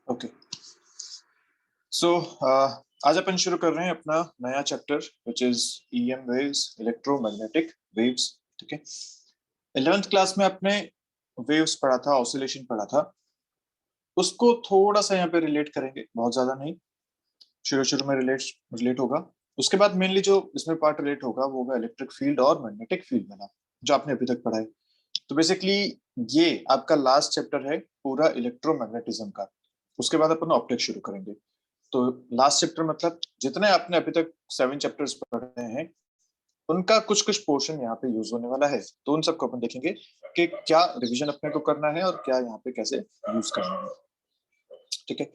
Okay so आज अपन शुरू कर रहे हैं अपना नया chapter which is EM waves, electromagnetic waves. ठीक है, 11th क्लास में आपने वेव्स पढ़ा था, ऑसिलेशन पढ़ा था, उसको थोड़ा सा यहाँ पे रिलेट करेंगे, बहुत ज्यादा नहीं, शुरू शुरू में रिलेट होगा। उसके बाद मेनली जो इसमें पार्ट रिलेट होगा वो होगा इलेक्ट्रिक फील्ड और मैग्नेटिक फील्ड वाला, जो आपने अभी तक पढ़ा है। तो बेसिकली ये आपका लास्ट चैप्टर है पूरा इलेक्ट्रोमैग्नेटिज्म का। उसके बाद अपन ऑप्टिक्स शुरू करेंगे। तो लास्ट चैप्टर मतलब जितने आपने अभी तक 7 चैप्टर्स पढ़े हैं उनका कुछ कुछ पोर्शन यहाँ पे यूज होने वाला है। तो उन सबको अपन देखेंगे कि क्या रिवीजन अपने को करना है और क्या यहाँ पे कैसे यूज करना है। ठीक है,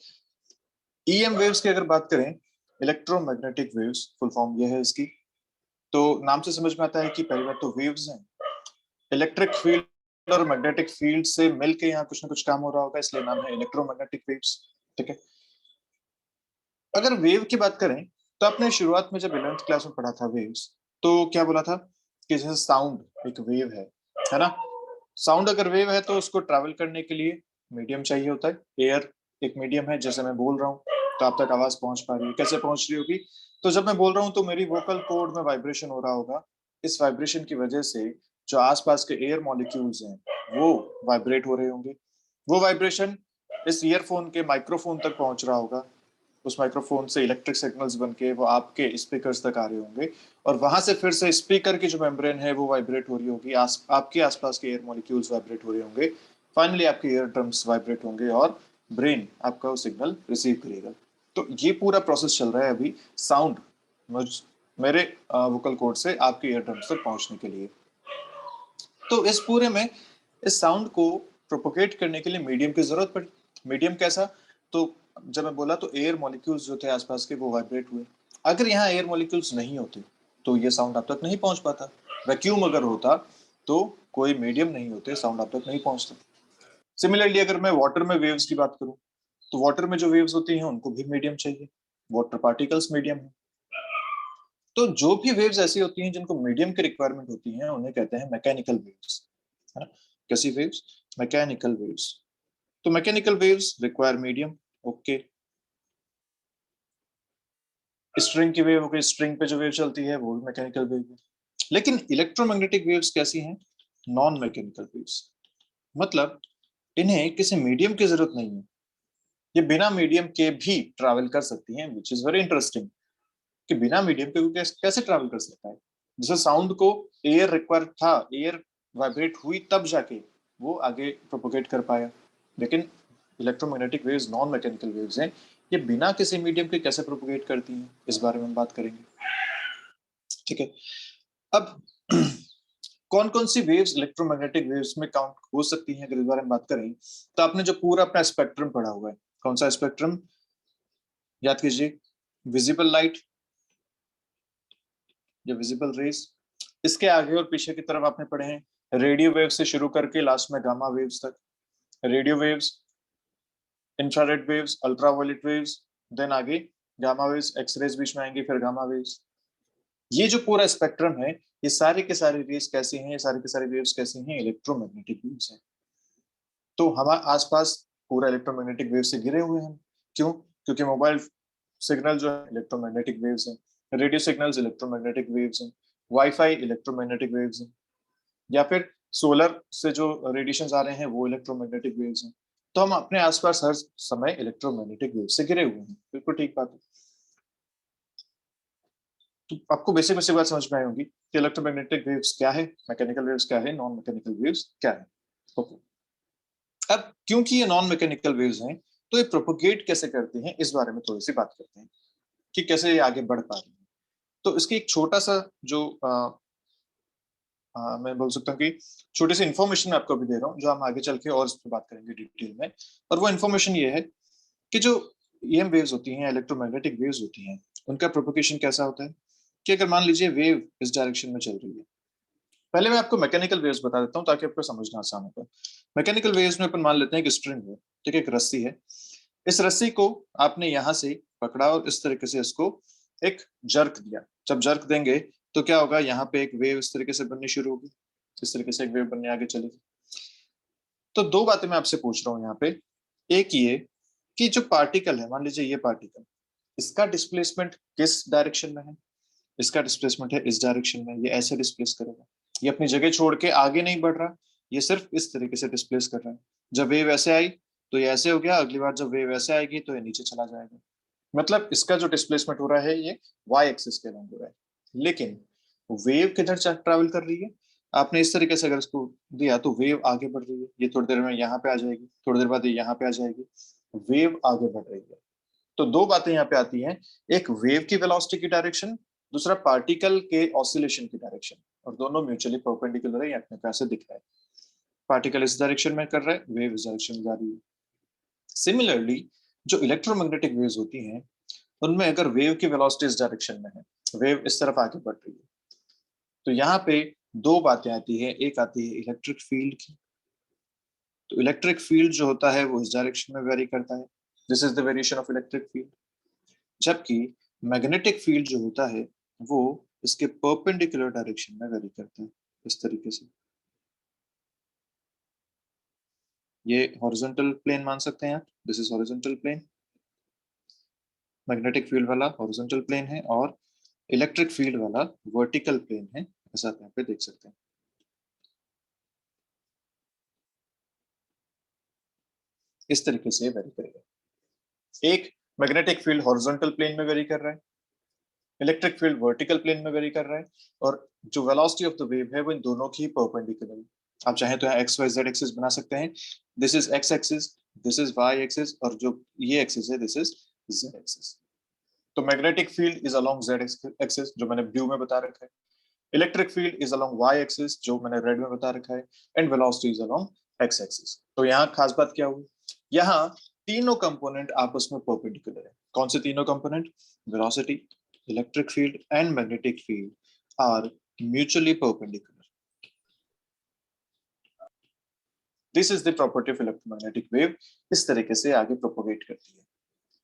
ईएम वेव्स की अगर बात करें, इलेक्ट्रोमैग्नेटिक वेव्स फुल फॉर्म ये है इसकी। तो नाम से समझ में आता है कि पहली बात तो वेव्स हैं, इलेक्ट्रिक फील्ड और मैग्नेटिक फील्ड से मिलके यहाँ कुछ ना कुछ काम हो रहा होगा, इसलिए नाम है इलेक्ट्रोमैग्नेटिक वेव्स। ठीक है, अगर वेव की बात करें तो आपने शुरुआत में जब 11th क्लास में पढ़ा था वेव्स, तो क्या बोला था कि जैसे साउंड एक वेव है ना। साउंड अगर वेव है तो उसको ट्रैवल करने के लिए मीडियम चाहिए होता है। एयर एक मीडियम है, जैसे मैं बोल रहा हूँ तो आप तक आवाज पहुंच पा रही है। कैसे पहुंच रही होगी? तो जब मैं बोल रहा हूँ तो मेरी वोकल कॉर्ड में वाइब्रेशन हो रहा होगा। इस वाइब्रेशन की वजह से जो आसपास के एयर मॉलिक्यूल्स हैं वो वाइब्रेट हो रहे होंगे। वो वाइब्रेशन इस ईयरफोन के माइक्रोफोन तक पहुंच रहा होगा। उस माइक्रोफोन से इलेक्ट्रिक सिग्नल्स बन के वो आपके स्पीकर्स तक आ रहे होंगे, और वहां से फिर से स्पीकर की जो मेम्ब्रेन है वो वाइब्रेट हो रही होगी, आपके आसपास के एयर मॉलिक्यूल्स वाइब्रेट हो रहे होंगे। फाइनली आपके ईयर ड्रम्स वाइब्रेट होंगे और ब्रेन आपका वो सिग्नल रिसीव करेगा। तो ये पूरा प्रोसेस चल रहा है अभी साउंड मेरे वोकल कॉर्ड से आपके ईयर ड्रम्स तक पहुंचने के लिए। तो इस पूरे में इस साउंड को प्रोपोगेट करने के लिए मीडियम की जरूरत पड़ी। मीडियम कैसा? तो जब मैं बोला तो एयर मॉलिक्यूल्स जो थे आसपास के वो वाइब्रेट हुए। अगर यहाँ एयर मॉलिक्यूल्स नहीं होते तो ये साउंड आप तक नहीं पहुंच पाता। वैक्यूम अगर होता तो कोई मीडियम नहीं होते, साउंड आप तक नहीं पहुंचता। सिमिलरली अगर मैं वाटर में वेव्स की बात करूं तो वाटर में जो वेव्स होती हैं उनको भी मीडियम चाहिए। वाटर पार्टिकल्स मीडियम है। तो जो भी वेव्स ऐसी होती हैं जिनको मीडियम की रिक्वायरमेंट होती है उन्हें कहते हैं मैकेनिकल वेव्स, है ना। कैसी वेव्स? Mechanical waves. तो mechanical waves require medium. Okay, string की वेव हो गई, स्ट्रिंग पे जो वेव चलती है वो भी मैकेनिकल वेव है। लेकिन इलेक्ट्रोमैग्नेटिक वेव्स कैसी हैं? Non mechanical waves. मतलब इन्हें किसी मीडियम की जरूरत नहीं है, ये बिना मीडियम के भी ट्रैवल कर सकती हैं, विच इज वेरी इंटरेस्टिंग कि बिना मीडियम के कैसे ट्रैवल कर सकता है। जैसे साउंड को एयर रिक्वायर था, एयर वाइब्रेट हुई तब जाके वो आगे प्रोपोगेट कर पाया। लेकिन electromagnetic waves non mechanical waves हैं, ये बिना किसी मीडियम के कैसे प्रोपोगेट करती हैं इस बारे में हम बात करेंगे। ठीक है, अब कौन कौन सी वेव्स इलेक्ट्रोमैग्नेटिक वेव्स में काउंट हो सकती हैं अगर इस बारे में बात करें तो आपने जो पूरा अपना स्पेक्ट्रम पढ़ा हुआ है, कौन सा स्पेक्ट्रम याद कीजिए? विजिबल लाइट या विजिबल रेज, इसके आगे और पीछे की तरफ आपने पढ़े हैं रेडियो वेव से शुरू करके लास्ट में गामा वेव्स तक। Radio waves, infrared waves, ultraviolet waves, then आगे गामा वेव्स, एक्सरेज बीच में आएंगे, फिर गामा वेव्स। ये जो पूरा स्पेक्ट्रम है, ये सारे के सारे रेज कैसे हैं, ये सारे के सारे वेव्स कैसे हैं? इलेक्ट्रोमैग्नेटिक वेव्स हैं। तो हमारे आसपास पूरा इलेक्ट्रोमैग्नेटिक वेव से घिरे हुए हैं। क्यों? क्योंकि मोबाइल सिग्नल जो है इलेक्ट्रोमैग्नेटिक वेव्स हैं, रेडियो सिग्नल्स इलेक्ट्रोमैग्नेटिक वेव्स हैं, वाईफाई इलेक्ट्रोमैग्नेटिक वेव्स हैं, या फिर सोलर से जो रेडिएशन आ रहे हैं वो इलेक्ट्रोमैग्नेटिक वेव्स हैं। तो हम अपने आसपास हर समय इलेक्ट्रोमैग्नेटिक वेव से घिरे हुए हैं। बिल्कुल ठीक बात है। तो आपको बेसिक बेसिक बात समझ में आई होगी कि इलेक्ट्रोमैग्नेटिक वेव्स क्या है, मैकेनिकल वेव्स क्या है, नॉन मैकेनिकल वेव्स क्या है। ओके, अब क्योंकि ये नॉन मैकेनिकल वेव्स हैं तो ये प्रोपोगेट कैसे करते हैं इस बारे में थोड़ी सी बात करते हैं कि कैसे ये आगे बढ़ पा रही है। तो इसकी एक छोटा सा जो मैं बोल सकता हूँ कि छोटी सी इन्फॉर्मेशन मैं आपको अभी दे रहा हूँ, जो हम आगे चल के और इस पर बात करेंगे डिटेल में। और वो इन्फॉर्मेशन ये है कि जो ईएम वेव्स होती हैं, इलेक्ट्रोमैग्नेटिक वेव्स होती हैं, उनका प्रोपोगेशन कैसा होता है कि अगर मान लीजिए वेव इस डायरेक्शन में चल रही है। पहले मैं आपको मैकेनिकल वेव्स बता देता हूँ ताकि आपको समझना आसान होगा। मैकेनिकल वेव्स में अपन मान लेते हैं कि स्ट्रिंग है, ठीक है, एक रस्सी है। इस रस्सी को आपने यहां से पकड़ा और इस तरीके से इसको एक जर्क दिया। जब जर्क देंगे तो क्या होगा? यहाँ पे एक वेव इस तरीके से बननी शुरू होगी, इस तरीके से एक वेव बनने आगे चलेगी। तो दो बातें मैं आपसे पूछ रहा हूँ यहाँ पे। एक ये कि जो पार्टिकल है, मान लीजिए ये पार्टिकल, इसका डिस्प्लेसमेंट किस डायरेक्शन में है, इसका डिस्प्लेसमेंट है इस डायरेक्शन में, ये ऐसे डिस्प्लेस करेगा, ये अपनी जगह छोड़ के आगे नहीं बढ़ रहा, ये सिर्फ इस तरीके से डिस्प्लेस कर रहा है। जब वेव ऐसे आई तो ये ऐसे हो गया, अगली बार जब वेव ऐसे आएगी तो ये नीचे चला जाएगा। मतलब इसका जो डिस्प्लेसमेंट हो रहा है ये वाई एक्सिस के अलॉन्ग हो रहा है। लेकिन वेव किधर ट्रैवल कर रही है, आपने इस तरीके से अगर इसको दिया तो वेव आगे बढ़ रही है, ये थोड़ी देर में यहाँ पे आ जाएगी, थोड़ी देर बाद ये यहाँ पे आ जाएगी, वेव आगे बढ़ रही है। तो दो बातें यहाँ पे आती हैं, एक वेव की वेलोसिटी की डायरेक्शन, दूसरा पार्टिकल के ऑसिलेशन की डायरेक्शन, और दोनों म्यूचुअली परपेंडिकुलर है, ये अपने पास से दिख रहा है। पार्टिकल इस डायरेक्शन में कर रहा है, वेव इस डायरेक्शन में जा रही है। सिमिलरली जो इलेक्ट्रोमैग्नेटिक वेव्स होती हैं उनमें अगर वेव की वेलोसिटी इस डायरेक्शन में है, वेव इस तरफ आगे बढ़ रही है, तो यहाँ पे दो बातें आती है, एक आती है इलेक्ट्रिक फील्ड की। तो इलेक्ट्रिक फील्ड जो होता है वो इस डायरेक्शन में वेरी करता है, this is the variation of electric field. जबकि मैग्नेटिक फील्ड जो होता है वो इसके परपेंडिकुलर डायरेक्शन में वेरी करता है, इस तरीके से। ये हॉरिजॉन्टल प्लेन मान सकते हैं आप, this is horizontal plane, magnetic field वाला हॉरिजॉन्टल प्लेन है, और इलेक्ट्रिक फील्ड वाला वर्टिकल प्लेन है, ऐसा आप यहाँ पे देख सकते हैं। इस तरीके से वेरी करेगा। एक मैग्नेटिक फील्ड हॉरिजॉन्टल प्लेन में वेरी कर रहा है, इलेक्ट्रिक फील्ड वर्टिकल प्लेन में वेरी कर रहा है, और जो वेलोसिटी ऑफ द वेव है वो इन दोनों की परपेंडिकुलर है। आप चाहें तो यहाँ एक्स वाई जेड एक्सिस बना सकते हैं, this is x axis, this is y axis, और जो ये एक्सिस है दिस इज जेड एक्सिस। तो magnetic field is along z axis जो मैंने ब्लू में बता रखा है, electric field is along y axis जो मैंने रेड में बता रखा है, and velocity is along x axis. तो यहाँ खास बात क्या हुई, यहाँ तीनों कंपोनेंट आपस में परपेंडिकुलर है। कौन से तीनों component, velocity, electric field and magnetic field are mutually perpendicular. This is the property of electromagnetic wave, इस तरीके से आगे प्रोपोगेट करती है।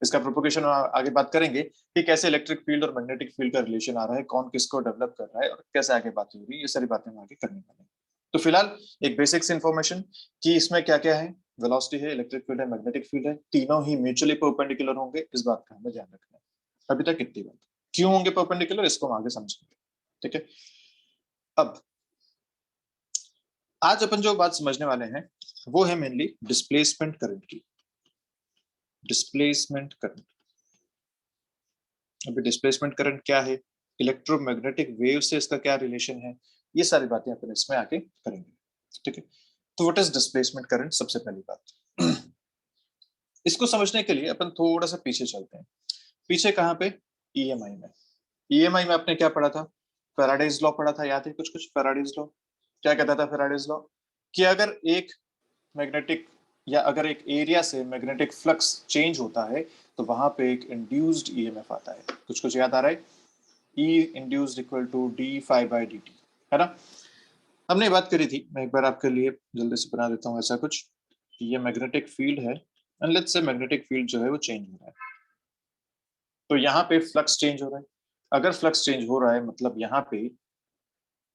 इसका प्रोपोगेशन आगे बात करेंगे कि कैसे इलेक्ट्रिक फील्ड और मैग्नेटिक फील्ड का रिलेशन आ रहा है, कौन किसको डेवलप कर रहा है और कैसे आगे बात हो रही है, ये सारी बातें हम आगे करने वाले हैं। तो फिलहाल एक बेसिक्स इन्फॉर्मेशन कि इसमें क्या क्या है, वेलोसिटी है, इलेक्ट्रिक फील्ड है, मैग्नेटिक फील्ड है, तीनों ही म्यूचुअली परपेंडिकुलर होंगे, इस बात का हमें ध्यान रखना है। अभी तक इतनी बात, क्यों होंगे परपेंडिकुलर इसको हम आगे समझेंगे। ठीक है, अब आज अपन जो बात समझने वाले हैं वो है मेनली डिस्प्लेसमेंट करंट की। डिस्प्लेसमेंट करंट, अभी डिस्प्लेसमेंट करंट क्या है, इलेक्ट्रोमैग्नेटिक वेव से इसका क्या रिलेशन है, ये सारी बातें अपन इसमें आगे करेंगे। ठीक है, तो व्हाट इज डिस्प्लेसमेंट करंट, सबसे पहली बात इसको समझने के लिए अपन थोड़ा सा पीछे चलते हैं। पीछे कहाँ पे, ईएमआई में। ईएमआई में आपने क्या पढ़ा था, फैराडेज लॉ पढ़ा था, याद है कुछ कुछ फैराडेज लॉ। क्या कहता था फैराडेज लॉ, कि अगर एक मैग्नेटिक या अगर एक एरिया से मैग्नेटिक फ्लक्स चेंज होता है तो वहां पे एक इंड्यूस्ड ईएमएफ आता है। कुछ कुछ याद आ रहा है, E induced equal to D phi by D T, है ना। हमने बात करी थी, मैं एक बार आपके लिए जल्दी से बना देता हूँ ऐसा कुछ, ये मैग्नेटिक फील्ड है, and let's say magnetic field जो है वो चेंज हो रहा है, तो यहाँ पे फ्लक्स चेंज हो रहा है। अगर फ्लक्स चेंज हो रहा है मतलब यहाँ पे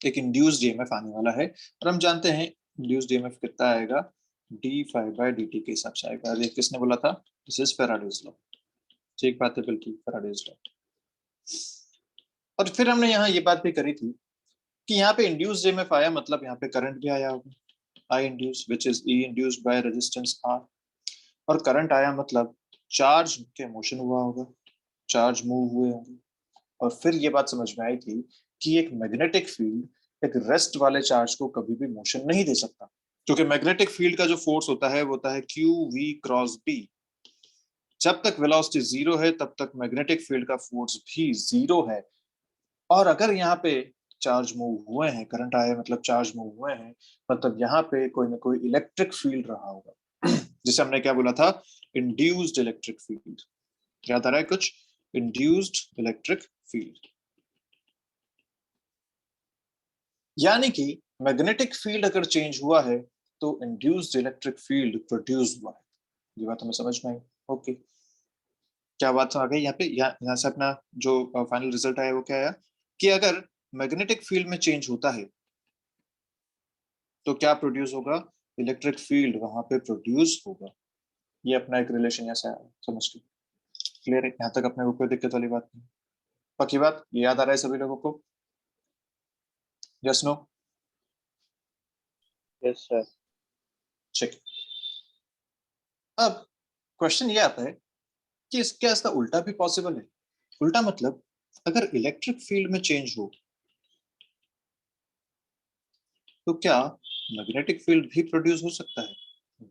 एक इंड्यूस्ड ईएमएफ आने वाला है, और हम जानते हैं इंड्यूस्ड ईएमएफ कितना आएगा, d phi by D t के हिसाब से आएगा। ये किसने बोला था, दिस इज फैराडेज लॉ। ठीक बात है, बिल्कुल फैराडेज लॉ। और फिर हमने यहाँ ये बात भी करी थी कि यहाँ पे इंड्यूस्ड ईएमएफ आया मतलब यहाँ पे करंट भी आया होगा, I induce which is E induced by resistance R, और करंट आया मतलब चार्ज के मोशन हुआ होगा, चार्ज मूव हुए होंगे। और फिर ये बात समझ में आई थी कि एक मैग्नेटिक फील्ड एक रेस्ट वाले चार्ज को कभी भी मोशन नहीं दे सकता, क्योंकि मैग्नेटिक फील्ड का जो फोर्स होता है वो होता है क्यू वी क्रॉस बी। जब तक वेलोसिटी जीरो है तब तक मैग्नेटिक फील्ड का फोर्स भी जीरो है। और अगर यहाँ पे चार्ज मूव हुए हैं, करंट आया मतलब चार्ज मूव हुए हैं, मतलब यहाँ पे कोई ना कोई इलेक्ट्रिक फील्ड रहा होगा जिसे हमने क्या बोला था, इंड्यूस्ड इलेक्ट्रिक फील्ड। याद आ रहा है कुछ, इंड्यूस्ड इलेक्ट्रिक फील्ड। यानी कि मैग्नेटिक फील्ड अगर चेंज हुआ है तो इंड्यूस्ड इलेक्ट्रिक फील्ड प्रोड्यूस हुआ है। ये बात हमें समझ में आई, ओके। क्या बात आ गई यहाँ पे, यहाँ से अपना जो फाइनल रिजल्ट आया वो क्या आया, कि अगर मैग्नेटिक फील्ड में चेंज होता है तो क्या प्रोड्यूस होगा, इलेक्ट्रिक फील्ड वहां पे प्रोड्यूस होगा। ये अपना एक रिलेशन यहाँ से आया, समझ लो। क्लियर है? यहाँ तक अपने को कोई दिक्कत वाली बात नहीं। पक्की बात, ये याद आ रहा है सभी लोगों को? Yes no? Yes sir. Check. अब क्वेश्चन ये आता है कि क्या इसका उल्टा भी पॉसिबल है? उल्टा मतलब अगर इलेक्ट्रिक फील्ड में चेंज हो तो क्या मैग्नेटिक फील्ड भी प्रोड्यूस हो सकता है?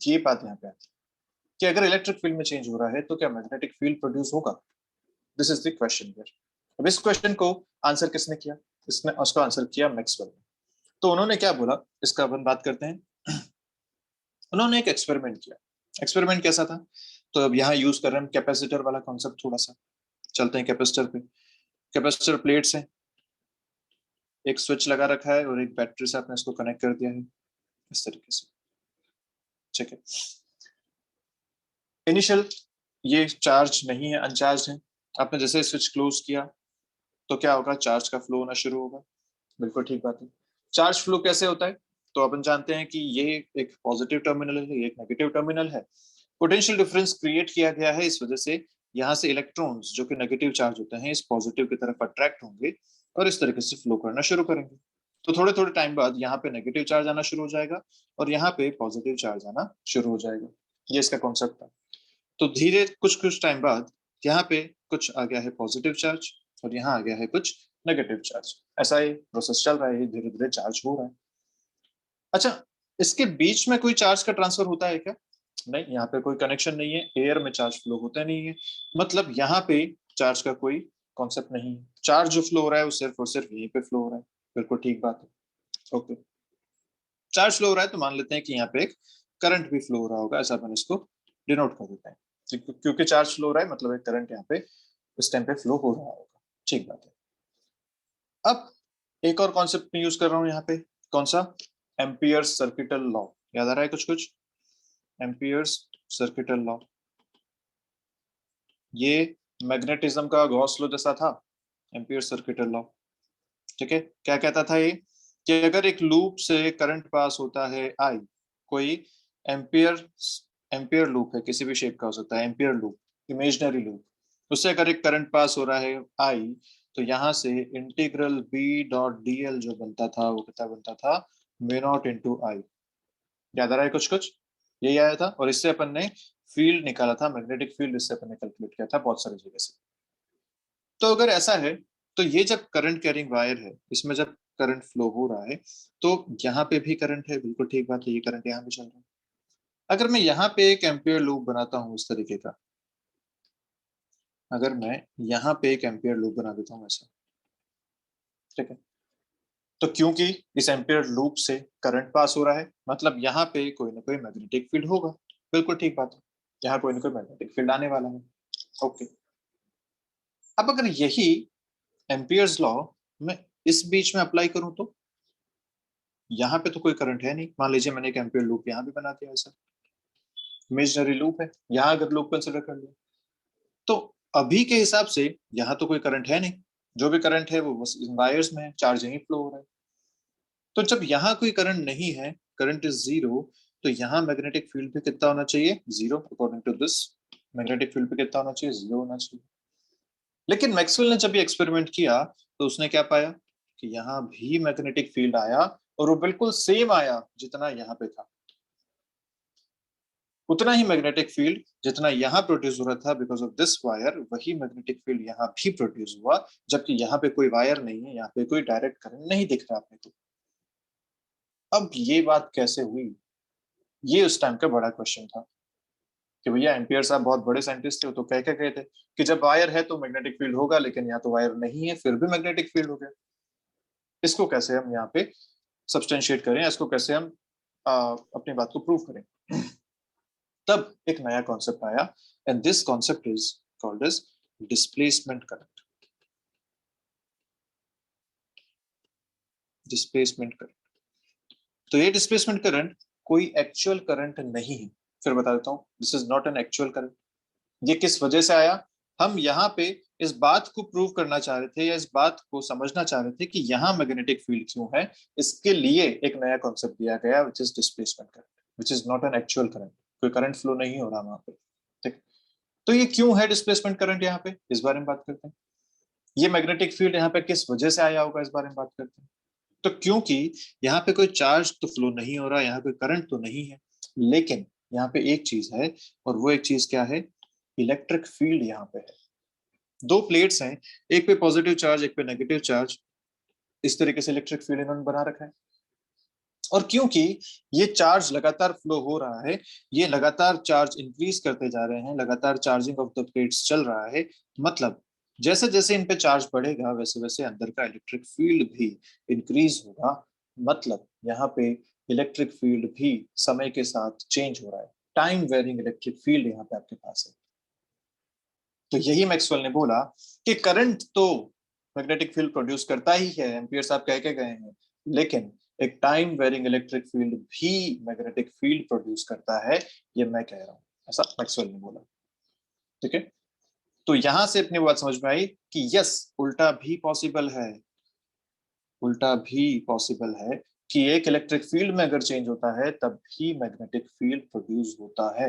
ये बात यहाँ पे आती है कि अगर इलेक्ट्रिक फील्ड में चेंज हो रहा है तो क्या मैग्नेटिक फील्ड प्रोड्यूस होगा? This is the question here. अब इस क्वेश्चन को आंसर किसने किया? इसने उसको आंसर किया मैक्सवेल ने। तो उन्होंने क्या बोला, इसका अपन बात करते हैं। उन्होंने एक एक्सपेरिमेंट किया। एक्सपेरिमेंट कैसा था? तो अब यहाँ यूज कर रहे हैं कैपेसिटर वाला कॉन्सेप्ट, थोड़ा सा चलते हैं कैपेसिटर पे। कैपेसिटर प्लेट्स है, एक स्विच लगा रखा है और एक बैटरी से आपने इसको कनेक्ट कर दिया है इस तरीके से। ठीक है, इनिशियल ये चार्ज नहीं है, अनचार्ज है। आपने जैसे स्विच क्लोज किया तो क्या होगा? चार्ज का फ्लो होना शुरू होगा। बिल्कुल ठीक बात है। चार्ज फ्लो कैसे होता है? तो अपन जानते हैं कि ये एक पॉजिटिव टर्मिनल है, ये एक नेगेटिव टर्मिनल है। पोटेंशियल डिफरेंस क्रिएट किया गया है इस वजह से यहाँ से इलेक्ट्रॉन्स जो कि नेगेटिव चार्ज होते हैं इस पॉजिटिव की तरफ अट्रैक्ट होंगे और इस तरीके से फ्लो करना शुरू करेंगे। तो थोड़े थोड़े टाइम बाद यहाँ पे नेगेटिव चार्ज आना शुरू हो जाएगा और यहाँ पे पॉजिटिव चार्ज आना शुरू हो जाएगा। ये इसका कॉन्सेप्ट था। तो धीरे कुछ कुछ टाइम बाद यहाँ पे कुछ आ गया है पॉजिटिव चार्ज और यहाँ आ गया है कुछ नेगेटिव चार्ज। ऐसा ही प्रोसेस चल रहा है, धीरे धीरे चार्ज हो रहा है। अच्छा, इसके बीच में कोई चार्ज का ट्रांसफर होता है क्या? नहीं, यहाँ पे कोई कनेक्शन नहीं है, एयर में चार्ज फ्लो होता नहीं है। मतलब यहाँ पे चार्ज का कोई कॉन्सेप्ट नहीं है। चार्ज जो फ्लो हो रहा है वो सिर्फ और सिर्फ यहीं पे फ्लो हो रहा है। बिल्कुल ठीक बात है। ओके, चार्ज फ्लो हो रहा है तो मान लेते हैं कि यहाँ पे एक करंट भी फ्लो हो रहा होगा, ऐसा अपन इसको डिनोट कर देते हैं। क्योंकि चार्ज फ्लो हो रहा है मतलब एक करंट यहाँ पे इस टाइम पे फ्लो हो रहा होगा। ठीक बात है। अब एक और कॉन्सेप्ट में यूज कर रहा हूँ यहाँ पे, कौन सा? Amperes circuital law. याद आ रहा है कुछ कुछ? एम्पियर्स सर्किटल लॉ, ये मैग्नेटिज्म का गॉस लॉ जैसा था, एम्पियर्स सर्किटल लॉ। ठीक है, क्या कहता था ये कि अगर एक लूप से करंट पास होता है आई, कोई एम्पियर एम्पियर लूप है, किसी भी शेप का हो सकता है, एम्पियर लूप, इमेजिनरी लूप, उससे अगर एक करंट पास हो रहा है आई, तो यहाँ से integral B dot D l जो बनता था वो कितना बनता था? Mu naught into I. याद आ रहा है कुछ कुछ? यही आया था और इससे अपन ने फील्ड निकाला था, मैग्नेटिक फील्ड, इससे अपन ने कैलकुलेट किया था बहुत सारी जगह से। तो अगर ऐसा है तो ये जब करंट कैरिंग वायर है इसमें जब करंट फ्लो हो रहा है तो यहाँ पे भी करंट है। बिल्कुल ठीक बात है, ये करंट यहाँ पे चल रहा है। अगर मैं यहाँ पे एक एम्पियर लूप बनाता हूँ इस तरीके का, अगर मैं यहाँ पे एक एम्पियर लूप बना देता हूँ ऐसा, ठीक है, तो क्योंकि इस एम्पियर लूप से करंट पास हो रहा है मतलब यहाँ पे कोई ना कोई मैग्नेटिक फील्ड होगा। बिल्कुल ठीक बात है, यहाँ कोई ना कोई मैग्नेटिक फील्ड आने वाला है। ओके, अब अगर यही एम्पियर्स लॉ मैं इस बीच में अप्लाई करूं तो यहाँ पे तो कोई करंट है नहीं। मान लीजिए मैंने एक एम्पियर लूप यहाँ भी बना दिया, ऐसा इमेजिनरी लूप है, यहाँ अगर लूप कंसिडर कर लिया तो अभी के हिसाब से यहाँ तो कोई करंट है नहीं। जो भी करंट है वो बस वायर्स में है, चार्ज यहीं फ्लो हो रहा है। तो जब यहाँ कोई करंट नहीं है, करंट इज जीरो, तो यहाँ मैग्नेटिक फील्ड भी कितना होना चाहिए? Zero. According to this magnetic field भी कितना होना चाहिए? जीरो होना चाहिए। लेकिन मैक्सवेल ने जब ये एक्सपेरिमेंट किया तो उसने क्या पाया कि यहाँ भी मैग्नेटिक फील्ड आया और वो बिल्कुल सेम आया जितना यहाँ पे था। उतना ही मैग्नेटिक फील्ड जितना यहाँ प्रोड्यूस हो रहा था बिकॉज ऑफ दिस वायर, वही मैग्नेटिक फील्ड यहाँ भी प्रोड्यूस हुआ, जबकि यहाँ पे कोई वायर नहीं है, यहाँ पे कोई डायरेक्ट करंट नहीं दिख रहा आपने को। अब ये बात कैसे हुई, ये उस टाइम का बड़ा क्वेश्चन था कि भैया एम्पियर साहब बहुत बड़े साइंटिस्ट थे, वो तो कह के गए थे कि जब वायर है तो मैग्नेटिक फील्ड होगा, लेकिन यहाँ तो वायर नहीं है फिर भी मैग्नेटिक फील्ड हो गया। इसको कैसे हम यहाँ पे सब्सटेंशिएट करें, इसको कैसे हम अपनी बात को प्रूव करें? तब एक नया कॉन्सेप्ट आया and this concept is called as displacement current. Displacement current, तो ये डिस्प्लेसमेंट करंट कोई एक्चुअल करंट नहीं है। फिर बता देता हूं, this is not an actual current. ये किस वजह से आया? हम यहाँ पे इस बात को प्रूव करना चाह रहे थे या इस बात को समझना चाह रहे थे कि यहाँ मैग्नेटिक फील्ड क्यों है। इसके लिए एक नया कॉन्सेप्ट दिया गया which is displacement current, which is not an actual current. कोई करंट फ्लो नहीं हो रहा वहां पे। तो ये क्यों है डिस्प्लेसमेंट करंट यहाँ पे, इस बारे में बात करते हैं। ये मैग्नेटिक फील्ड यहाँ पे किस वजह से आया होगा, इस बारे में बात करते हैं। तो क्योंकि यहाँ पे कोई चार्ज तो फ्लो नहीं हो रहा, यहाँ कोई करंट तो नहीं है, लेकिन यहाँ पे एक चीज है, और वो एक चीज क्या है, इलेक्ट्रिक फील्ड यहाँ पे है। दो प्लेट्स हैं, एक पे पॉजिटिव चार्ज, एक पे नेगेटिव चार्ज, इस तरीके से इलेक्ट्रिक फील्ड इन्होंने बना रखा है। और क्योंकि ये चार्ज लगातार फ्लो हो रहा है, ये लगातार चार्ज इंक्रीज करते जा रहे हैं, लगातार चार्जिंग ऑफ द प्लेट्स चल रहा है, मतलब जैसे जैसे इन पे चार्ज बढ़ेगा वैसे वैसे अंदर का इलेक्ट्रिक फील्ड भी इंक्रीज होगा, मतलब यहाँ पे इलेक्ट्रिक फील्ड भी समय के साथ चेंज हो रहा है। टाइम वेरिंग इलेक्ट्रिक फील्ड यहाँ पे आपके पास है। तो यही मैक्सवेल ने बोला कि करंट तो मैग्नेटिक फील्ड प्रोड्यूस करता ही है, एम्पियर साहब कह के गए हैं, लेकिन एक टाइम वेरिंग इलेक्ट्रिक फील्ड भी मैग्नेटिक फील्ड प्रोड्यूस करता है, ये मैं कह रहा हूं, ऐसा मैक्सवेल ने बोला। ठीक है, तो यहां से अपनी बात समझ में आई कि यस, उल्टा भी पॉसिबल है, उल्टा भी पॉसिबल है कि एक इलेक्ट्रिक फील्ड में अगर चेंज होता है तब भी मैग्नेटिक फील्ड प्रोड्यूस होता है।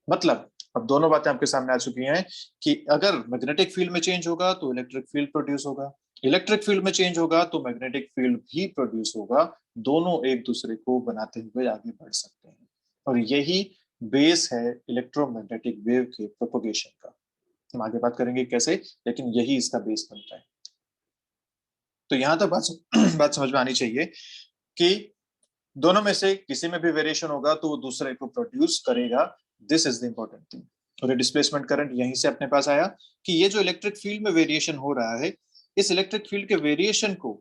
मतलब अब दोनों बातें आपके सामने आ चुकी हैं कि अगर मैग्नेटिक फील्ड में चेंज होगा तो इलेक्ट्रिक फील्ड प्रोड्यूस होगा, इलेक्ट्रिक फील्ड में चेंज होगा तो मैग्नेटिक फील्ड भी प्रोड्यूस होगा, दोनों एक दूसरे को बनाते हुए आगे बढ़ सकते हैं। और यही बेस है इलेक्ट्रोमैग्नेटिक वेव के प्रोपोगेशन का। हम आगे बात करेंगे कैसे, लेकिन यही इसका बेस बनता है। तो यहां तक बात समझ में आनी चाहिए कि दोनों में से किसी में भी वेरिएशन होगा तो वो दूसरे को प्रोड्यूस करेगा। This is the important thing. और ये डिस्प्लेसमेंट करंट यहीं से अपने पास आया कि ये जो इलेक्ट्रिक फील्ड में वेरिएशन हो रहा है, इस इलेक्ट्रिक फील्ड के वेरिएशन को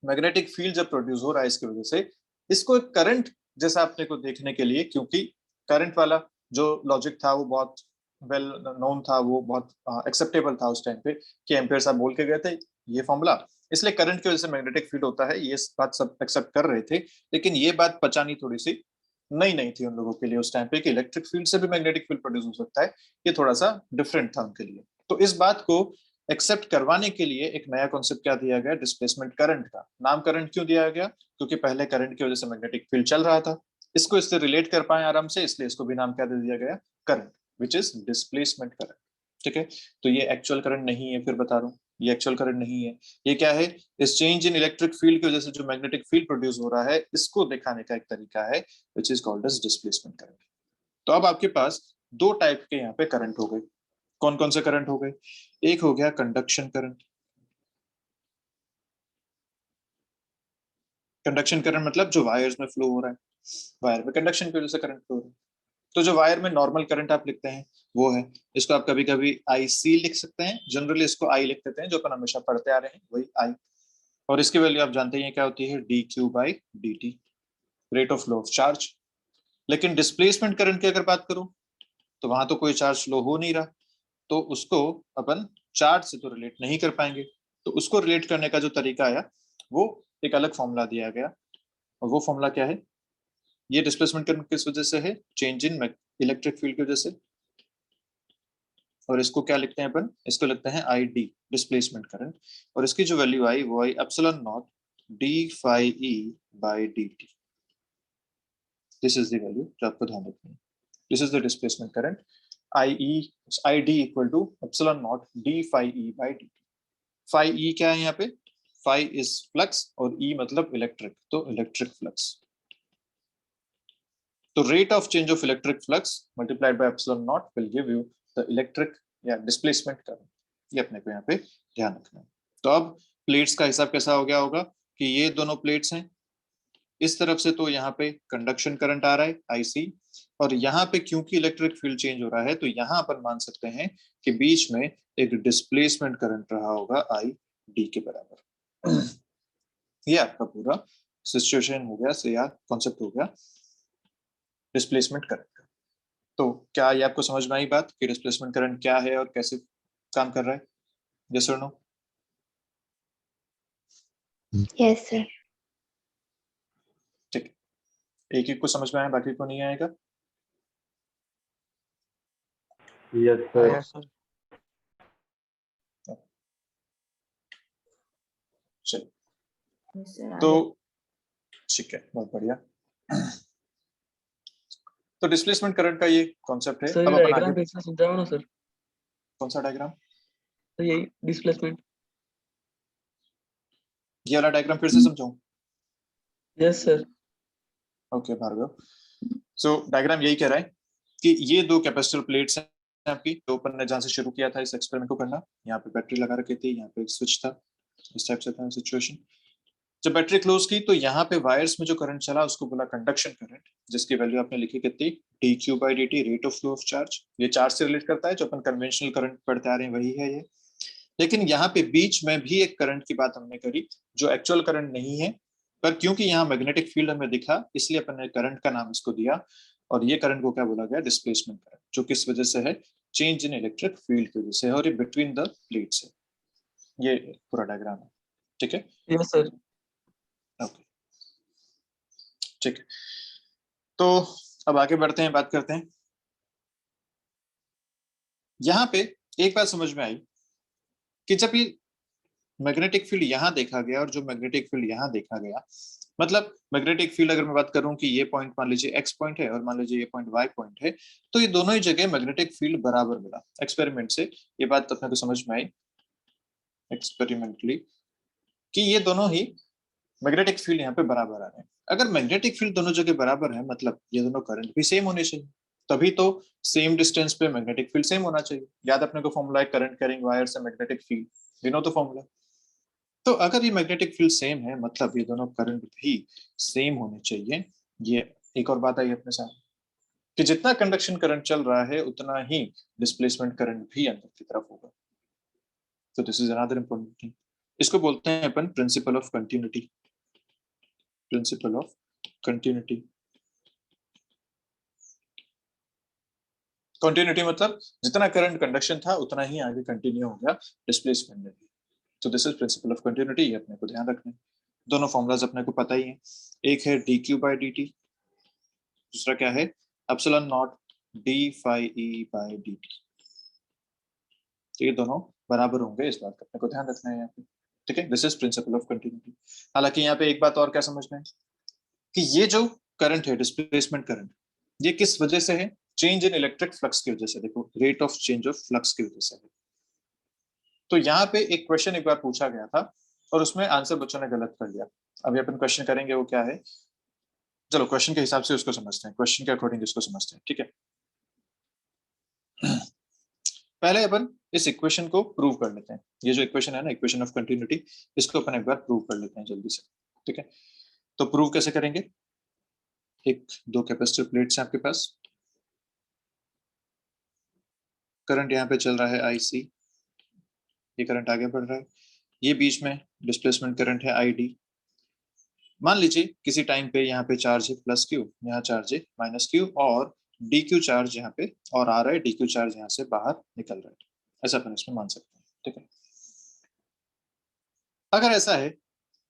मैग्नेटिक फील्ड जब प्रोड्यूस हो रहा है इसकी वजह से, इसको एक करंट जैसा अपने को देखने के लिए, क्योंकि करंट वाला जो लॉजिक था वो बहुत वेल नोन था, वो बहुत एक्सेप्टेबल था उस टाइम पे कि एम्पियर साहब बोल के गए थे ये फॉर्मूला, इसलिए करंट की वजह से मैग्नेटिक फील्ड होता है, ये बात सब एक्सेप्ट कर रहे थे। लेकिन ये बात पचानी थोड़ी सी नई नहीं थी उन लोगों के लिए उस टाइम पे कि इलेक्ट्रिक फील्ड से भी मैग्नेटिक फील्ड प्रोड्यूस हो सकता है, ये थोड़ा सा डिफरेंट था उनके लिए। तो इस बात को एक्सेप्ट करवाने के लिए एक नया कॉन्सेप्ट क्या दिया गया, डिस्प्लेसमेंट करंट का। नाम करंट क्यों दिया गया, क्योंकि पहले करंट की वजह से मैग्नेटिक फील्ड चल रहा था, इसको इससे रिलेट कर पाए आराम से, इसलिए इसको भी नाम क्या दे दिया गया, current, which is displacement current. ठीक है, तो ये एक्चुअल करंट नहीं है, फिर बता रहा हूँ ये एक्चुअल करंट नहीं है। ये क्या है, इस चेंज इन इलेक्ट्रिक फील्ड की वजह से जो मैग्नेटिक फील्ड प्रोड्यूस हो रहा है, इसको दिखाने का एक तरीका है which is called as displacement current. तो अब आपके पास दो टाइप के यहाँ पे करंट हो गए। कौन कौन से करंट हो गए, एक हो गया कंडक्शन करंट। कंडक्शन करंट मतलब जो वायर्स में फ्लो हो रहा है, वायर में कंडक्शन की वजह से करंट फ्लो हो रहा है। तो जो वायर में नॉर्मल करंट आप लिखते हैं वो है, इसको आप कभी कभी आई सी लिख सकते हैं, जनरली इसको आई लिख देते हैं, जो अपन हमेशा पढ़ते आ रहे हैं वही आई। और इसकी वैल्यू आप जानते हैं क्या होती है, D Q by D T, rate of flow of charge. लेकिन डिस्प्लेसमेंट करंट की अगर बात करूं तो वहां तो कोई चार्ज फ्लो हो नहीं रहा, तो उसको अपन चार्ज से तो रिलेट नहीं कर पाएंगे। तो उसको रिलेट करने का जो तरीका आया वो एक अलग फॉर्मूला दिया गया, और वो फॉर्मूला क्या है, ये डिस्प्लेसमेंट करंट किस वजह से है, चेंज इन इलेक्ट्रिक फील्ड की वजह से। और इसको क्या लिखते हैं अपन, इसको लिखते हैं आई डी, डिस्प्लेसमेंट करंट। और इसकी जो वैल्यू आई वो I epsilon not D phi E by D T. This is the value जो आपको ध्यान रखनी है। This is the displacement current, I D equal to epsilon not D phi E by D T. Phi E क्या है यहाँ पे, phi is flux और ई मतलब इलेक्ट्रिक, तो इलेक्ट्रिक फ्लक्स। तो rate of change of electric flux multiplied by epsilon not will give you the electric या displacement current. ये अपने को यहाँ पे ध्यान रखना है। तो अब प्लेट्स का हिसाब कैसा हो गया होगा कि ये दोनों प्लेट्स हैं, इस तरफ से तो यहाँ पे कंडक्शन करंट आ रहा है आईसी, और यहाँ पे क्योंकि इलेक्ट्रिक फील्ड चेंज हो रहा है तो यहाँ अपन मान सकते हैं कि बीच में एक डिस्प्लेसमेंट करंट रहा होगा आई डी के बराबर। ये आपका पूरा सिचुएशन हो गया, या कॉन्सेप्ट हो गया डिस्प्लेसमेंट करंट का। तो क्या ये आपको समझ में आई बात कि डिस्प्लेसमेंट करंट क्या है और कैसे काम कर रहा है, यस और नो? Yes sir. ठीक, एक एक को समझ में आया, बाकी को नहीं आएगा। Yes sir. चलिए, तो ठीक है, बहुत बढ़िया। तो डिस्प्लेसमेंट करंट का ये कॉन्सेप्ट है। सर अब ये अपन डायग्राम आगे, फिर से समझाओ ना सर। कौन सा डायग्राम? तो यही डिस्प्लेसमेंट। ये वाला डायग्राम फिर से समझाऊं? Yes sir. ओके भार्गव, सो डायग्राम यही कह रहा है कि ये दो कैपेसिटर प्लेट्स हैं आपकी, तो अपन ने जहां से शुरू किया था इस एक्सपेरिमेंट को करना, यहाँ पे बैटरी लगा रखी थी, यहाँ पे एक स्विच था, इस टाइप से था सिचुएशन। जब बैटरी क्लोज की तो यहाँ पे वायर्स में जो करंट चला उसको बोला कंडक्शन करंट, जिसकी वैल्यू आपने लिखी कितनी, dq by dt, rate of flow of charge. ये चार्ज से रिलेट करता है, जो अपन कन्वेंशनल करंट पढ़ते आ रहे हैं वही है ये। लेकिन यहाँ पे बीच में भी एक करंट की बात हमने करी जो एक्चुअल करंट नहीं है, पर क्योंकि यहाँ मैग्नेटिक फील्ड हमें दिखा इसलिए अपन ने करंट का नाम इसको दिया, और ये करंट को क्या बोला गया, डिस्प्लेसमेंट करंट, जो किस वजह से है, चेंज इन इलेक्ट्रिक फील्ड की वजह से है, और ये बिटवीन द प्लेट्स है। ये पूरा डायग्राम है, ठीक है? Yes sir. ओके, ठीक है, तो अब आगे बढ़ते हैं, बात करते हैं। यहाँ पे एक बात समझ में आई कि जब ये मैग्नेटिक फील्ड यहाँ देखा गया और जो मैग्नेटिक फील्ड यहाँ देखा गया, मतलब मैग्नेटिक फील्ड अगर मैं बात करूं कि ये पॉइंट मान लीजिए एक्स पॉइंट है और मान लीजिए ये पॉइंट वाई पॉइंट है, तो ये दोनों ही जगह मैग्नेटिक फील्ड बराबर मिला एक्सपेरिमेंट से। ये बात अपने को समझ में आई एक्सपेरिमेंटली कि ये दोनों ही मैग्नेटिक फील्ड यहाँ पे बराबर आ रहे हैं। अगर मैग्नेटिक फील्ड दोनों जगह बराबर है मतलब ये दोनों करंट भी सेम होने चाहिए, तभी तो सेम डिस्टेंस पे मैग्नेटिक फील्ड सेम होना चाहिए। याद अपने को फॉर्मूला है, करंट कैरिंग वायर से magnetic field, you know the formula. तो अगर ये मैग्नेटिक फील्ड सेम है मतलब ये दोनों करंट भी सेम होने चाहिए। ये एक और बात आई अपने साथ कि जितना कंडक्शन करंट चल रहा है उतना ही डिस्प्लेसमेंट करंट भी अंदर की तरफ होगा। तो this is another important thing, इसको बोलते हैं अपन principle of continuity. Principle of continuity, continuity मतलब जितना करंट कंडक्शन था उतना ही आगे कंटिन्यू हो गया डिस्प्लेसमेंट में भी। तो this is principal of continuity, ये अपने को ध्यान रखना है। दोनों फॉर्मूलाज अपने को पता ही है, एक है dq by dt, दूसरा क्या है, epsilon naught d phi e by dt। तो ये दोनों बराबर होंगे, इस बात का अपने को ध्यान रखना है यहाँ पे, ठीक है? This is principal of continuity. हालांकि यहाँ पे एक बात और क्या समझना है कि ये जो करंट है डिस्प्लेसमेंट करंट, ये किस वजह से है, चेंज इन इलेक्ट्रिक फ्लक्स की वजह से। देखो rate of change of flux की वजह से है। तो यहाँ पे एक क्वेश्चन एक बार पूछा गया था और उसमें आंसर बच्चों ने गलत कर दिया। अभी अपन क्वेश्चन करेंगे वो क्या है, चलो क्वेश्चन के हिसाब से उसको समझते हैं, क्वेश्चन के अकॉर्डिंग इसको समझते हैं, ठीक है? पहले अपन इस इक्वेशन को प्रूव कर लेते हैं। ये जो इक्वेशन है ना, इक्वेशन ऑफ कंटिन्यूटी, इसको अपन एक बार प्रूव कर लेते हैं जल्दी से, ठीक है? तो प्रूव कैसे करेंगे, एक दो कैपेसिटर प्लेट्स हैं आपके पास, करंट यहाँ पे चल रहा है IC, ये करंट आगे बढ़ रहा है, ये बीच में डिस्प्लेसमेंट करंट है ID। मान लीजिए किसी टाइम पे यहाँ पे चार्ज है प्लस क्यू, यहाँ चार्ज है माइनस क्यू, और DQ चार्ज यहाँ पे और आ रहा है, DQ चार्ज यहाँ से बाहर निकल रहा है, ऐसा अपन इसमें मान सकते हैं, ठीक है? अगर ऐसा है,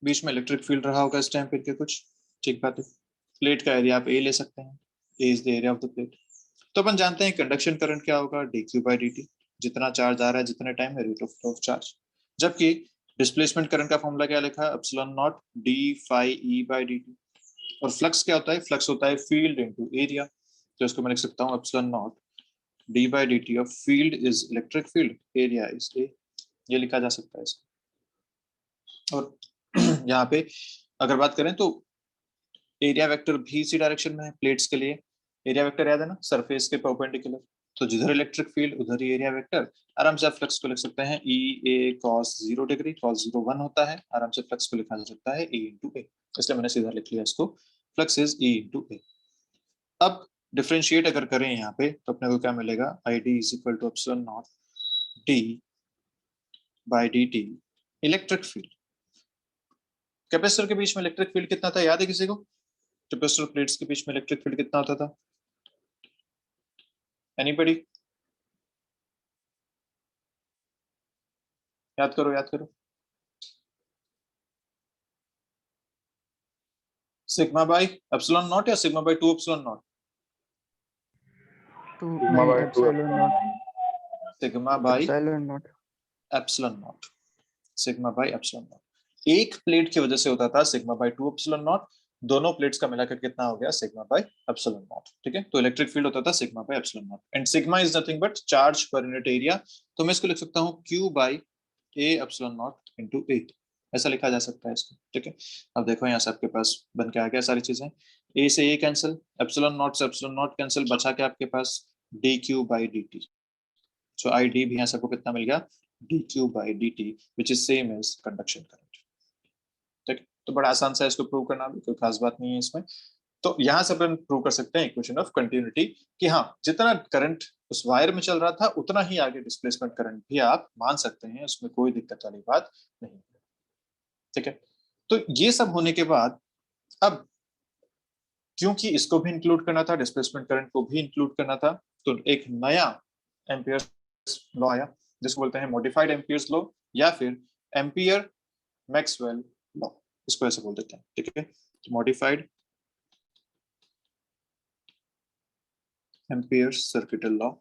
बीच में इलेक्ट्रिक फील्ड रहा होगा इस टाइम पे के कुछ, ठीक बात है। प्लेट का एरिया आप A ले सकते हैं, A is the area of the plate. तो अपन जानते हैं कंडक्शन करंट क्या होगा, dq by dt, जितना चार्ज आ रहा है जितने टाइम में, rate of flow of charge. जबकि डिस्प्लेसमेंट करंट का फॉर्मूला क्या लिखा है, epsilon naught d phi e by dt। और फ्लक्स क्या होता है, फ्लक्स होता है फील्ड इनटू एरिया, तो इसको मैं लिख सकता हूँ epsilon naught d by dt of field is electric field, area is A। ये लिखा जा सकता है इसको। और यहाँ पे अगर बात करें तो एरिया वेक्टर भी इसी डायरेक्शन में है प्लेट्स के लिए। एरिया वेक्टर याद है ना, सरफेस के परपेंडिकुलर, तो जिधर इलेक्ट्रिक फील्ड उधर ही एरिया वेक्टर। आराम से आप फ्लक्स को लिख सकते हैं EA cos 0 डिग्री, cos 0 1 होता है, आराम से फ्लक्स को लिखा जा सकता है E into A, इसलिए मैंने सीधा लिख लिया इसको, flux is E into A। अब डिफरेंशिएट अगर करें यहाँ पे तो अपने को क्या मिलेगा, ID is equal to epsilon naught D by dt electric field. Capacitor के बीच में इलेक्ट्रिक फील्ड कितना था, याद है किसी को? कैपेसिटर प्लेट्स के बीच में इलेक्ट्रिक फील्ड कितना होता था, एनीबॉडी? याद करो याद करो, सिग्मा बाई एप्सिलॉन नॉट या sigma by 2 epsilon not? Sigma by 2 sigma by Epsilon naught. Epsilon not, sigma by epsilon not. एक प्लेट की वजह से होता था सिग्मा बाई 2 एप्सिलॉन नॉट, दोनों प्लेट्स का मिलाकर कितना हो गया, सिग्मा बाय एप्सिलॉन नॉट। ठीक है, तो इलेक्ट्रिक फील्ड होता था sigma by epsilon naught, and sigma is nothing but charge per unit area. तो मैं इसको लिख सकता हूँ Q by A epsilon naught into A, ऐसा लिखा जा सकता है इसको। ठीक है, अब देखो यहाँ से आपके पास बन के आ गया सारी चीजें, A से A कैंसिल, एप्सिलॉन नॉट से एप्सिलॉन नॉट कैंसिल, बचा के आपके पास dQ by dt। So ID भी यहाँ से आपको कितना मिल गया, dQ by dt which is same as conduction current. ठीक है, तो बड़ा आसान सा इसको प्रूव करना, भी कोई खास बात नहीं है इसमें। तो यहाँ से अपन प्रूव कर सकते हैं इक्वेशन ऑफ कंटिन्यूटी कि हाँ, जितना करंट उस वायर में चल रहा था उतना ही आगे डिस्प्लेसमेंट करंट भी आप मान सकते हैं, उसमें कोई दिक्कत वाली बात नहीं। ठीक है, तो ये सब होने के बाद अब क्योंकि इसको भी इंक्लूड करना था, डिस्प्लेसमेंट करंट को भी इंक्लूड करना था, तो एक नया एम्पियर्स लॉ आया जिसको बोलते हैं मॉडिफाइड एम्पियर्स लॉ या फिर एम्पियर मैक्सवेल लॉ, इसको ऐसे बोल देते हैं। ठीक है, मॉडिफाइड एम्पियर्स सर्किटल लॉ।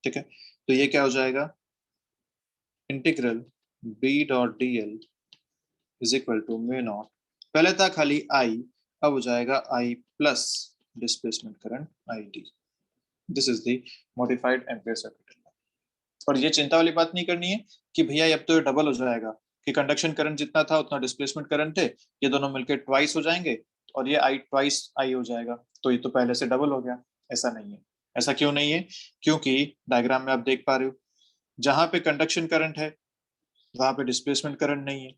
ठीक है, तो ये क्या हो जाएगा, integral B dot D L is equal to mu not, पहले था खाली आई, अब हो जाएगा I plus displacement current I D. This is the modified Ampere circuital law. और ये चिंता वाली बात नहीं करनी है कि भैया अब तो ये डबल हो जाएगा, कि कंडक्शन करंट जितना था उतना डिस्प्लेसमेंट करंट है, ये दोनों मिलकर ट्वाइस हो जाएंगे और ये आई ट्वाइस आई हो जाएगा, तो ये तो पहले से डबल हो गया। ऐसा नहीं है। ऐसा क्यों नहीं है, क्योंकि डायग्राम में आप देख पा रहे हो, जहां पे कंडक्शन करंट है वहां पे डिस्प्लेसमेंट करंट नहीं है,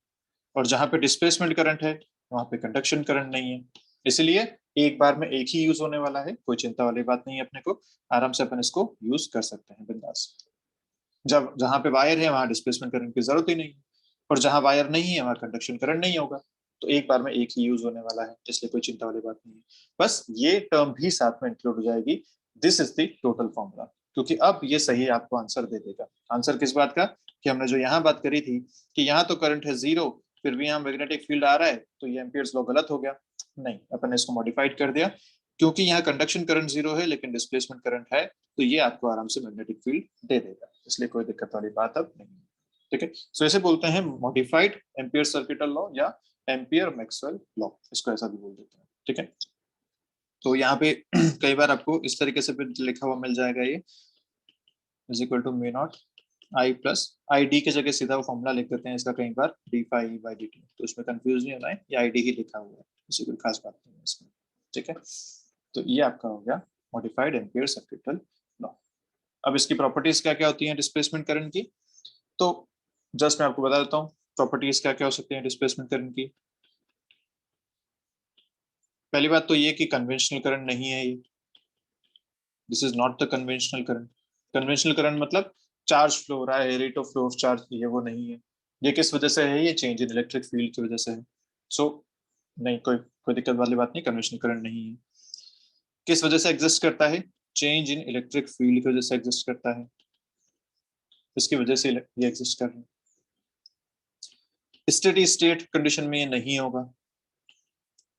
और जहां पे डिस्प्लेसमेंट करंट है वहां पे कंडक्शन करंट नहीं है। इसलिए एक बार में एक ही यूज होने वाला है, कोई चिंता वाली बात नहीं है, अपने को आराम से अपन इसको यूज कर सकते हैं बिंदास। जब जहां पे वायर है वहां डिस्प्लेसमेंट करंट की जरूरत ही नहीं है, और जहां वायर नहीं है वहां कंडक्शन करंट नहीं होगा, तो एक बार में एक ही यूज होने वाला है, इसलिए कोई चिंता वाली बात नहीं है। बस ये टर्म भी साथ में इंक्लूड हो जाएगी, this is the total formula, क्योंकि अब ये सही आपको आंसर दे देगा। आंसर किस बात का, कि हमने जो यहाँ बात करी थी कि यहाँ तो करंट है 0, फिर भी यहाँ मैग्नेटिक फील्ड आ रहा है, तो ये एम्पियर्स लॉ गलत हो गया। नहीं, अपन ने इसको मॉडिफाइड कर दिया, क्योंकि यहाँ कंडक्शन करंट 0 है लेकिन डिस्प्लेसमेंट करंट है, तो ये आपको आराम से मैग्नेटिक फील्ड दे देगा, इसलिए कोई दिक्कत वाली बात अब नहीं है। ठीक है, सो इसे बोलते हैं मॉडिफाइड एम्पियर सर्किटल लॉ या एम्पियर मैक्सवेल लॉ, इसको ऐसा भी बोल देते हैं। ठीक है, तो यहाँ पे कई बार आपको इस तरीके से भी लिखा हुआ मिल जाएगा, ये is equal to mu naught I plus I D की जगह सीधा वो फॉर्मूला लिख देते हैं इसका कई बार D phi by D T, तो इसमें कंफ्यूज नहीं होना है, ये आई डी ही लिखा हुआ है, इसी कोई खास बात नहीं है इसमें। ठीक है, तो ये आपका हो गया मॉडिफाइड एम्पियर सर्किटल लॉ। अब इसकी प्रॉपर्टीज क्या क्या होती हैं डिस्प्लेसमेंट करंट की, तो जस्ट मैं आपको बता देता हूँ प्रॉपर्टीज क्या क्या हो सकती हैं डिस्प्लेसमेंट करंट की। पहली बात तो ये कि कन्वेंशनल करंट नहीं है ये, this is not the conventional current. Conventional current मतलब चार्ज फ्लो हो रहा है, rate of flow of charge, ये वो नहीं है। ये किस वजह से है, ये चेंज इन इलेक्ट्रिक फील्ड की वजह से है। सो नहीं, कोई कोई दिक्कत वाली बात नहीं, कन्वेंशनल करंट नहीं है। किस वजह से एग्जिस्ट करता है, चेंज इन इलेक्ट्रिक फील्ड की वजह से एग्जिस्ट करता है, इसकी वजह से ये एग्जिस्ट कर रहा है। स्टेडी स्टेट कंडीशन में ये नहीं होगा,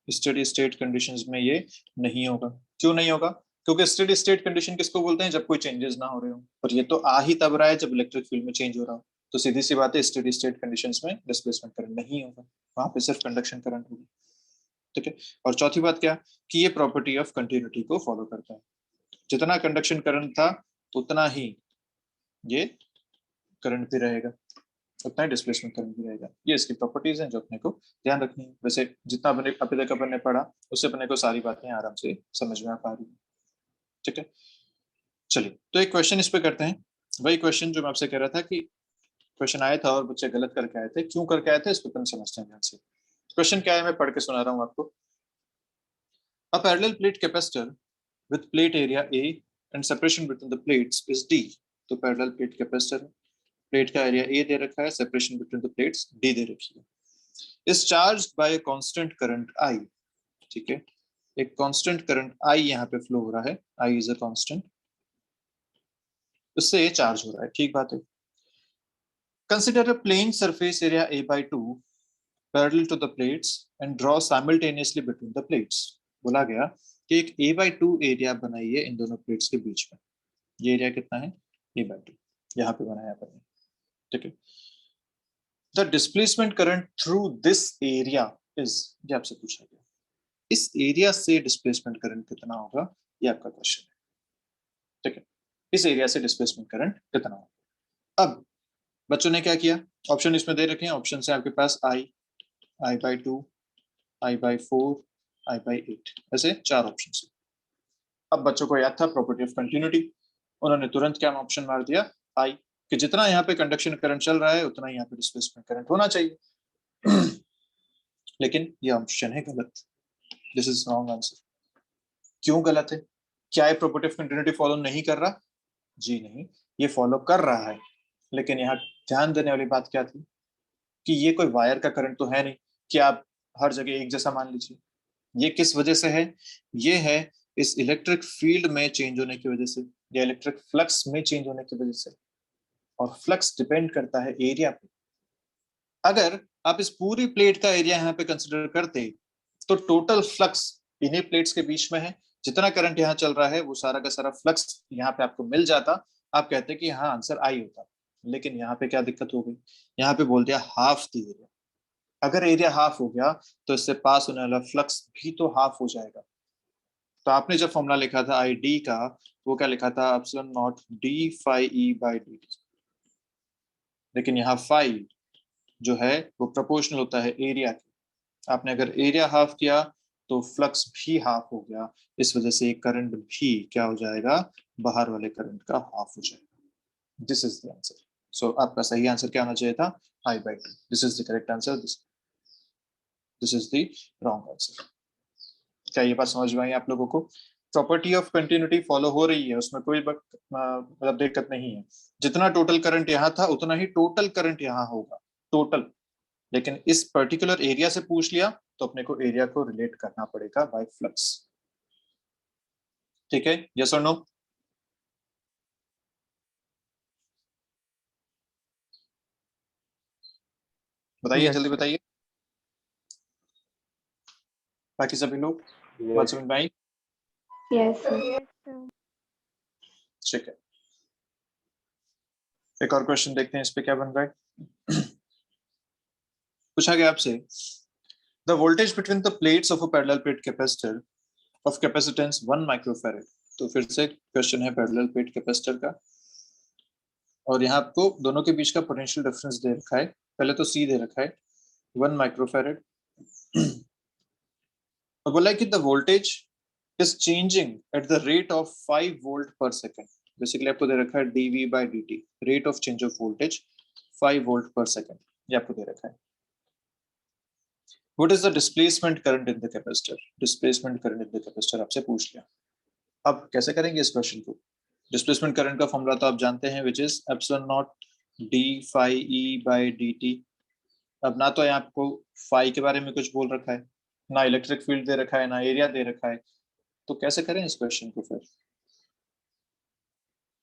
स्टेडी स्टेट कंडीशंस में ये नहीं होगा। क्यों नहीं होगा, क्योंकि स्टेडी स्टेट कंडीशन किसको बोलते हैं, जब कोई चेंजेस ना हो रहे हो, और ये तो आ ही तब रहा है जब इलेक्ट्रिक फील्ड में चेंज हो रहा हो, तो सीधी सी बात है स्टेडी स्टेट कंडीशंस में डिस्प्लेसमेंट करंट नहीं होगा, वहां पे सिर्फ कंडक्शन करंट होगी। ठीक है, और चौथी बात क्या, कि ये प्रॉपर्टी ऑफ कंटिन्यूटी को फॉलो करता है, जितना कंडक्शन करंट था उतना ही ये करंट भी रहेगा, उतना ही डिस्प्लेसमेंट करंट भी रहेगा। ये इसकी प्रॉपर्टीज हैं जो अपने को ध्यान रखनी है। वैसे जितना अपने अभी तक अपन ने पढ़ा उससे अपने को सारी बातें आराम से समझ में आ पा रही है। ठीक है, चलिए तो एक क्वेश्चन इस पे करते हैं, वही क्वेश्चन जो मैं आपसे कह रहा था कि क्वेश्चन आया था और बच्चे गलत करके आए थे, क्यों करके आए थे इसको अपन समझते हैं ध्यान से। क्वेश्चन क्या है, मैं पढ़ के सुना रहा हूँ आपको। A parallel plate capacitor with plate area A and separation between the plates is D। तो पैरेलल प्लेट कैपेसिटर, प्लेट का एरिया A दे रखा है, separation between the plates D दे रखी है, is charged by a constant current I। ठीक है, एक constant current I यहाँ पे फ्लो हो रहा है, I is a constant, उससे ये चार्ज हो रहा है। ठीक बात है। Consider a plane surface area A by 2 parallel to the plates and draw simultaneously between the plates। बोला गया कि एक A by 2 एरिया बनाइए इन दोनों प्लेट्स के बीच में। ये एरिया कितना है, A by 2, यहाँ पे बनाया अपन ने। ठीक है, the displacement current through this area is, ये आपसे पूछा गया, इस एरिया से डिस्प्लेसमेंट करंट कितना होगा, ये आपका क्वेश्चन है, ठीक है। इस एरिया से डिस्प्लेसमेंट करंट कितना होगा। अब बच्चों ने क्या किया, ऑप्शन इसमें दे रखे हैं, ऑप्शन है आपके पास I/2, I/4, I/8, ऐसे 4 ऑप्शन है। अब बच्चों को याद था प्रॉपर्टी ऑफ कंटिन्यूटी, उन्होंने तुरंत क्या ऑप्शन मार दिया, I, कि जितना यहाँ पे कंडक्शन करंट चल रहा है उतना यहाँ पे डिस्प्लेसमेंट करंट होना चाहिए। लेकिन ये ऑप्शन है गलत, दिस इज रॉन्ग आंसर। क्यों गलत है, क्या ये प्रॉपर्टी ऑफ कंटिन्यूटी फॉलो नहीं कर रहा, जी नहीं, ये फॉलो कर रहा है। लेकिन यहाँ ध्यान देने वाली बात क्या थी कि ये कोई वायर का करंट तो है नहीं कि आप हर जगह एक जैसा मान लीजिए। ये किस वजह से है, ये है इस इलेक्ट्रिक फील्ड में चेंज होने की वजह से या इलेक्ट्रिक फ्लक्स में चेंज होने की वजह से, और फ्लक्स डिपेंड करता है एरिया पे। अगर आप इस पूरी प्लेट का एरिया यहाँ पे कंसिडर करते तो टोटल फ्लक्स इन्हीं प्लेट्स के बीच में है, जितना करंट यहाँ चल रहा है वो सारा का सारा फ्लक्स यहाँ पे आपको मिल जाता, आप कहते कि हाँ आंसर आई होता। लेकिन यहाँ पे क्या दिक्कत हो गई, यहाँ पे बोल दिया हाफ द एरिया। अगर एरिया हाफ हो गया तो इससे पास होने वाला फ्लक्स भी तो हाफ हो जाएगा। तो आपने जब फॉर्मूला लिखा था आई डी का, वो क्या लिखा था, epsilon not D phi E by D t. लेकिन यहाँ फाई जो है वो प्रोपोर्शनल होता है एरिया के। आपने अगर एरिया हाफ किया तो फ्लक्स भी हाफ हो गया, इस वजह से करंट भी क्या हो जाएगा, बाहर वाले करंट का हाफ हो जाएगा। This is the answer. So आपका सही आंसर क्या होना चाहिए था, I/2। This is the correct answer, this is the wrong answer. क्या ये बात समझ में आई आप लोगों को? प्रॉपर्टी ऑफ कंटिन्यूटी फॉलो हो रही है, उसमें कोई मतलब दिक्कत नहीं है। जितना टोटल करंट यहाँ था उतना ही टोटल करंट यहाँ होगा, टोटल। लेकिन इस पर्टिकुलर एरिया से पूछ लिया तो अपने को एरिया को रिलेट करना पड़ेगा बाय फ्लक्स, ठीक है, यस और नो? बताइए, Yes, जल्दी sir. बताइए, बाकी सभी लोग बात समझ में आई? Yes, sir. ठीक है, एक और क्वेश्चन देखते हैं इस पे क्या बन रहा है। पूछा गया आपसे, the voltage between the plates of a parallel plate capacitor of capacitance 1 microfarad. तो फिर से क्वेश्चन है पैरेलल प्लेट कैपेसिटर का, और यहाँ आपको दोनों के बीच का पोटेंशियल डिफरेंस दे रखा है। पहले तो सी दे रखा है 1 माइक्रोफैरेड, और बोला है कि the voltage is changing at the rate of 5 volt पर सेकेंड। बेसिकली आपको दे रखा है dV by dt, rate of change of voltage 5 volt पर सेकेंड, ये आपको दे रखा है। What is the displacement current in the capacitor, displacement current in the capacitor आपसे पूछ लिया। अब कैसे करेंगे इस क्वेश्चन को, डिस्प्लेसमेंट करंट का फॉर्मूला तो आप जानते हैं, which is epsilon not D phi E by D t. अब ना तो यहाँ आपको फाई के बारे में कुछ बोल रखा है, ना इलेक्ट्रिक फील्ड दे रखा है, ना एरिया दे रखा है, तो कैसे करें इस क्वेश्चन को? फिर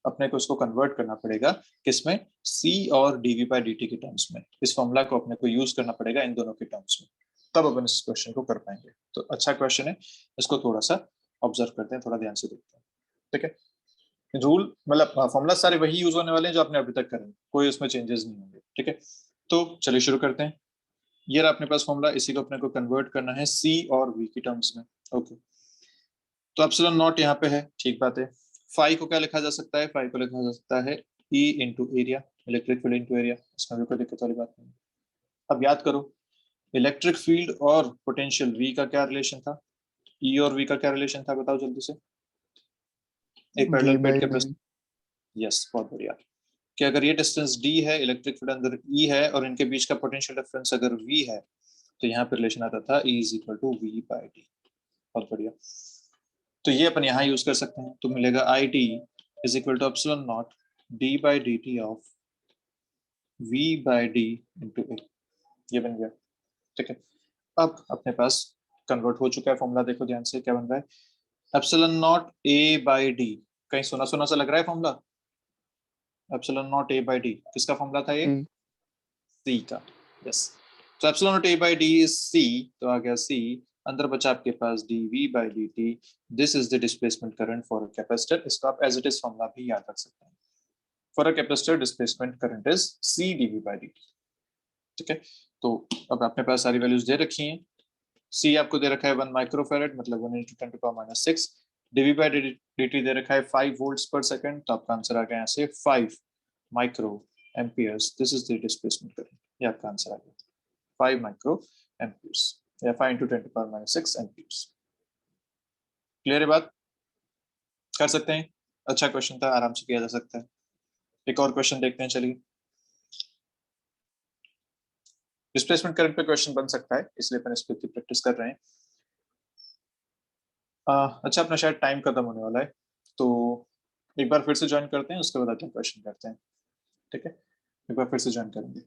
अपने को इसको कन्वर्ट करना पड़ेगा किसमें, सी और डीवी बाई डी टी के टर्म्स में। इस फॉर्मूला को अपने को यूज करना पड़ेगा इन दोनों के टर्म्स में, तब अपन इस क्वेश्चन को कर पाएंगे। तो अच्छा क्वेश्चन है, इसको थोड़ा सा ऑब्जर्व करते हैं, थोड़ा ध्यान से देखते हैं, ठीक है। रूल मतलब फॉर्मूला सारे वही यूज होने वाले हैं जो आपने अभी तक करे, कोई उसमें चेंजेस नहीं होंगे, ठीक है। तो चलिए शुरू करते हैं। ये रहा अपने पास फॉर्मूला, इसी को अपने को कन्वर्ट करना है सी और वी की टर्म्स में, ओके। तो एप्सिलॉन नॉट यहाँ पे है, ठीक बात है। फाई को क्या लिखा जा सकता है, फाई को लिखा जा सकता है E into area, electric field into area, इसमें भी कोई दिक्कत वाली बात नहीं। अब याद करो, इलेक्ट्रिक फील्ड और पोटेंशियल V का क्या रिलेशन था, E और V का क्या रिलेशन था, बताओ जल्दी से। एक पैरेलल प्लेट के पास, यस बहुत बढ़िया, कि अगर ये डिस्टेंस d है, इलेक्ट्रिक फील्ड अंदर E है, और इनके बीच का पोटेंशियल डिफरेंस अगर V है, तो यहाँ पे रिलेशन आता था E is equal to V by d. बहुत बढ़िया, तो ये अपन यहाँ यूज कर सकते हैं, तो मिलेगा I T is equal to epsilon not D by D T of V by D into A, ये बन गया, ठीक है। अब अपने पास कन्वर्ट हो चुका है फॉर्मूला, देखो ध्यान से क्या बन रहा है, epsilon naught A by d, कहीं सुना सुना सा लग रहा है formula, epsilon naught A by d किसका फॉर्मूला था ये, सी का, यस। तो epsilon naught A by d is C, तो आ गया सी, अंदर बचा आपके पास dV by dt, this is the displacement current for a capacitor. इसको आप एज इट इज फॉर्मूला भी याद रख सकते हैं, for a capacitor displacement current is C dV by dt। ठीक है, तो अब अपने पास सारी वैल्यूज दे रखी हैं। सी आपको दे रखा है 1 माइक्रोफेरेड मतलब 1 × 10⁻⁶। dV by dt दे रखा है 5 वोल्ट्स पर सेकंड, तो आपका आंसर आ गया यहाँ से 5 micro amperes. This is the displacement current, ये आपका आंसर आ गया 5 माइक्रो एम्पियर्स या 5 × 10⁻⁶ एम्पियर्स। क्लियर है बात? कर सकते हैं, अच्छा क्वेश्चन था, आराम से किया जा सकता है। एक और क्वेश्चन देखते हैं, चलिए। डिस्प्लेसमेंट करंट पे क्वेश्चन बन सकता है, इसलिए अपन इस पे प्रैक्टिस कर रहे हैं। अच्छा, अपना शायद टाइम खत्म होने वाला है, तो एक बार फिर से ज्वाइन करते हैं, उसके बाद अगला क्वेश्चन करते हैं। ठीक है, एक बार फिर से ज्वाइन करेंगे।